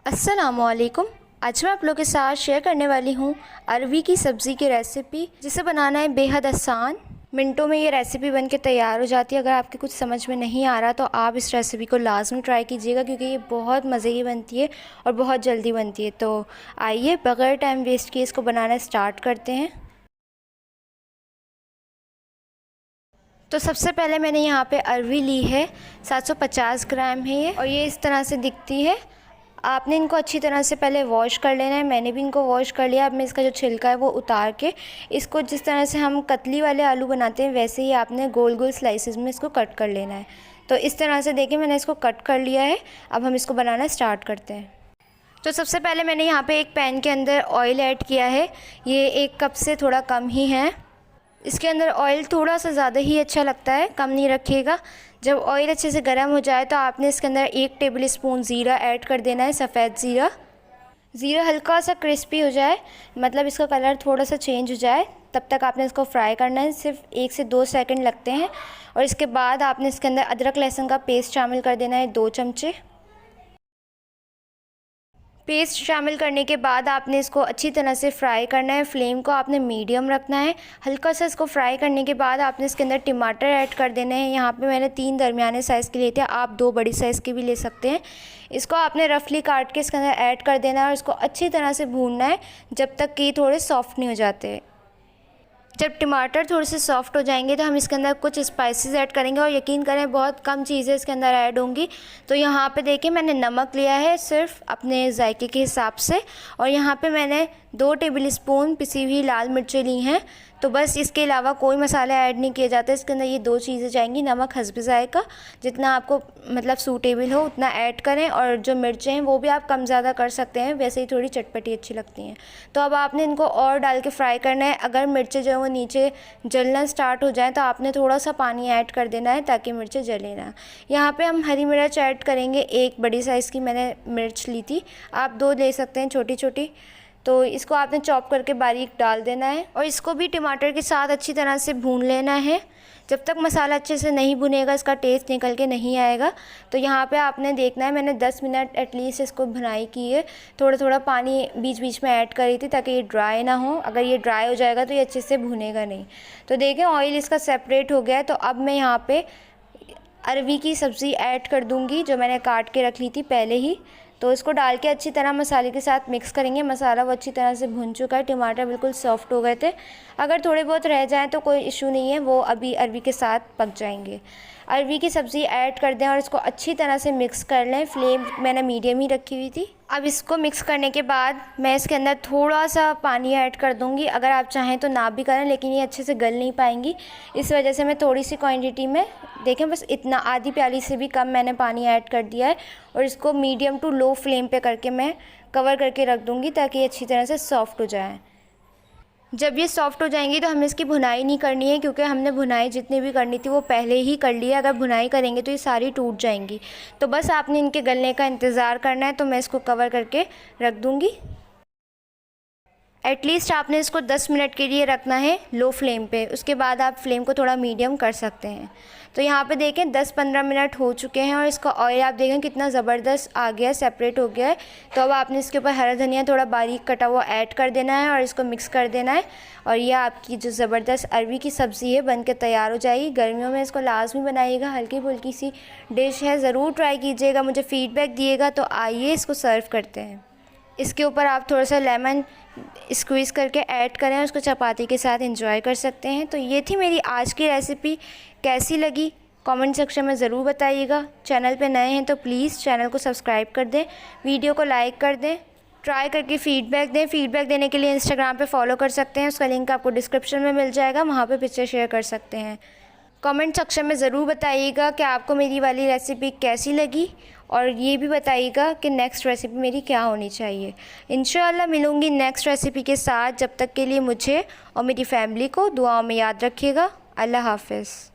अस्सलामुअलैकुम। आज मैं आप लोगों के साथ शेयर करने वाली हूँ अरवी की सब्ज़ी की रेसिपी, जिसे बनाना है बेहद आसान। मिनटों में ये रेसिपी बन के तैयार हो जाती है। अगर आपके कुछ समझ में नहीं आ रहा तो आप इस रेसिपी को लाजमी ट्राई कीजिएगा, क्योंकि ये बहुत मज़े की बनती है और बहुत जल्दी बनती है। तो आइए बग़ैर टाइम वेस्ट किए इसको बनाना स्टार्ट करते हैं। तो सबसे पहले मैंने यहाँ पे अरवी ली है, 750 ग्राम है ये, और ये इस तरह से दिखती है। आपने इनको अच्छी तरह से पहले वॉश कर लेना है। मैंने भी इनको वॉश कर लिया। अब मैं इसका जो छिलका है वो उतार के इसको जिस तरह से हम कतली वाले आलू बनाते हैं वैसे ही आपने गोल गोल स्लाइसेस में इसको कट कर लेना है। तो इस तरह से देखिए मैंने इसको कट कर लिया है। अब हम इसको बनाना स्टार्ट करते हैं। तो सबसे पहले मैंने यहाँ पे एक पैन के अंदर ऑयल ऐड किया है। ये 1 कप से थोड़ा कम ही है। इसके अंदर ऑयल थोड़ा सा ज़्यादा ही अच्छा लगता है, कम नहीं रखिएगा। जब ऑयल अच्छे से गर्म हो जाए तो आपने इसके अंदर 1 टेबल स्पून ज़ीरा ऐड कर देना है, सफ़ेद ज़ीरा। ज़ीरा हल्का सा क्रिस्पी हो जाए, मतलब इसका कलर थोड़ा सा चेंज हो जाए, तब तक आपने इसको फ्राई करना है। सिर्फ 1 से 2 सेकंड लगते हैं। और इसके बाद आपने इसके अंदर अदरक लहसुन का पेस्ट शामिल कर देना है, 2 चमचे। पेस्ट शामिल करने के बाद आपने इसको अच्छी तरह से फ्राई करना है। फ्लेम को आपने मीडियम रखना है। हल्का सा इसको फ्राई करने के बाद आपने इसके अंदर टमाटर ऐड कर देने हैं। यहाँ पे मैंने 3 दरमियाने साइज़ के लिए थे, आप 2 बड़ी साइज़ के भी ले सकते हैं। इसको आपने रफली काट के इसके अंदर ऐड कर देना है और इसको अच्छी तरह से भूनना है जब तक कि थोड़े सॉफ्ट नहीं हो जाते। जब टमाटर थोड़े से सॉफ्ट हो जाएंगे तो हम इसके अंदर कुछ स्पाइसेस ऐड करेंगे, और यकीन करें बहुत कम चीज़ें इसके अंदर ऐड होंगी। तो यहाँ पे देखिए मैंने नमक लिया है सिर्फ अपने जायके के हिसाब से, और यहाँ पे मैंने 2 टेबल स्पून पिसी हुई लाल मिर्चें ली हैं। तो बस इसके अलावा कोई मसाले ऐड नहीं किए जाते इसके अंदर। ये 2 चीज़ें जाएंगी। नमक हस्ब जायका, जितना आपको मतलब सूटेबल हो उतना ऐड करें, और जो मिर्चें हैं वो भी आप कम ज़्यादा कर सकते हैं, वैसे ही थोड़ी चटपटी अच्छी लगती हैं। तो अब आपने इनको और डाल के फ्राई करना है। अगर मिर्चें जो है वो नीचे जलना स्टार्ट हो जाए तो आपने थोड़ा सा पानी ऐड कर देना है ताकि मिर्चें जले ना। यहाँ पे हम हरी मिर्च ऐड करेंगे। 1 बड़ी साइज़ की मैंने मिर्च ली थी, आप 2 ले सकते हैं छोटी छोटी। तो इसको आपने चॉप करके बारीक डाल देना है, और इसको भी टमाटर के साथ अच्छी तरह से भून लेना है। जब तक मसाला अच्छे से नहीं भुनेगा इसका टेस्ट निकल के नहीं आएगा। तो यहाँ पे आपने देखना है, मैंने 10 मिनट एटलीस्ट इसको भुनाई की है। थोड़ा थोड़ा पानी बीच बीच में ऐड करी थी ताकि ये ड्राई ना हो। अगर ये ड्राई हो जाएगा तो ये अच्छे से भुनेगा नहीं। तो देखें ऑयल इसका सेपरेट हो गया है। तो अब मैं यहाँ पे अरवी की सब्ज़ी ऐड कर दूँगी जो मैंने काट के रख ली थी पहले ही। तो इसको डाल के अच्छी तरह मसाले के साथ मिक्स करेंगे। मसाला वो अच्छी तरह से भुन चुका है, टमाटर बिल्कुल सॉफ्ट हो गए थे। अगर थोड़े बहुत रह जाएं तो कोई इशू नहीं है, वो अभी अरवी के साथ पक जाएंगे। अरवी की सब्ज़ी ऐड कर दें और इसको अच्छी तरह से मिक्स कर लें। फ्लेम मैंने मीडियम ही रखी हुई थी। अब इसको मिक्स करने के बाद मैं इसके अंदर थोड़ा सा पानी ऐड कर दूंगी। अगर आप चाहें तो ना भी करें, लेकिन ये अच्छे से गल नहीं पाएंगी, इस वजह से मैं थोड़ी सी क्वांटिटी में, देखें बस इतना, आधी प्याली से भी कम मैंने पानी ऐड कर दिया है। और इसको मीडियम टू लो फ्लेम पे करके मैं कवर करके रख दूँगी ताकि ये अच्छी तरह से सॉफ्ट हो जाए। जब ये सॉफ्ट हो जाएंगी तो हमें इसकी भुनाई नहीं करनी है, क्योंकि हमने भुनाई जितनी भी करनी थी वो पहले ही कर ली है। अगर भुनाई करेंगे तो ये सारी टूट जाएंगी। तो बस आपने इनके गलने का इंतज़ार करना है। तो मैं इसको कवर करके रख दूँगी। एटलीस्ट आपने इसको 10 मिनट के लिए रखना है लो फ्लेम पे। उसके बाद आप फ्लेम को थोड़ा मीडियम कर सकते हैं। तो यहाँ पे देखें 10-15 मिनट हो चुके हैं और इसका ऑयल आप देखें कितना ज़बरदस्त आ गया है, सेपरेट हो गया है। तो अब आपने इसके ऊपर हरा धनिया थोड़ा बारीक कटा हुआ ऐड कर देना है और इसको मिक्स कर देना है। और यह आपकी जो ज़बरदस्त अरवी की सब्ज़ी है बन के तैयार हो जाएगी। गर्मियों में इसको लाजमी बनाइएगा, हल्की फुल्की सी डिश है, ज़रूर ट्राई कीजिएगा, मुझे फ़ीडबैक दिएगा। तो आइए इसको सर्व करते हैं। इसके ऊपर आप थोड़ा सा लेमन स्क्वीज़ करके ऐड करें, उसको चपाती के साथ एंजॉय कर सकते हैं। तो ये थी मेरी आज की रेसिपी। कैसी लगी कमेंट सेक्शन में ज़रूर बताइएगा। चैनल पे नए हैं तो प्लीज़ चैनल को सब्सक्राइब कर दें, वीडियो को लाइक कर दें, ट्राई करके फ़ीडबैक दें। फ़ीडबैक देने के लिए इंस्टाग्राम पे फॉलो कर सकते हैं, उसका लिंक आपको डिस्क्रिप्शन में मिल जाएगा, वहाँ पे पिक्चर शेयर कर सकते हैं। कमेंट सेक्शन में ज़रूर बताइएगा कि आपको मेरी वाली रेसिपी कैसी लगी, और ये भी बताइएगा कि नेक्स्ट रेसिपी मेरी क्या होनी चाहिए। इंशाअल्लाह मिलूँगी नेक्स्ट रेसिपी के साथ। जब तक के लिए मुझे और मेरी फैमिली को दुआओं में याद रखिएगा। अल्लाह हाफ़िज़।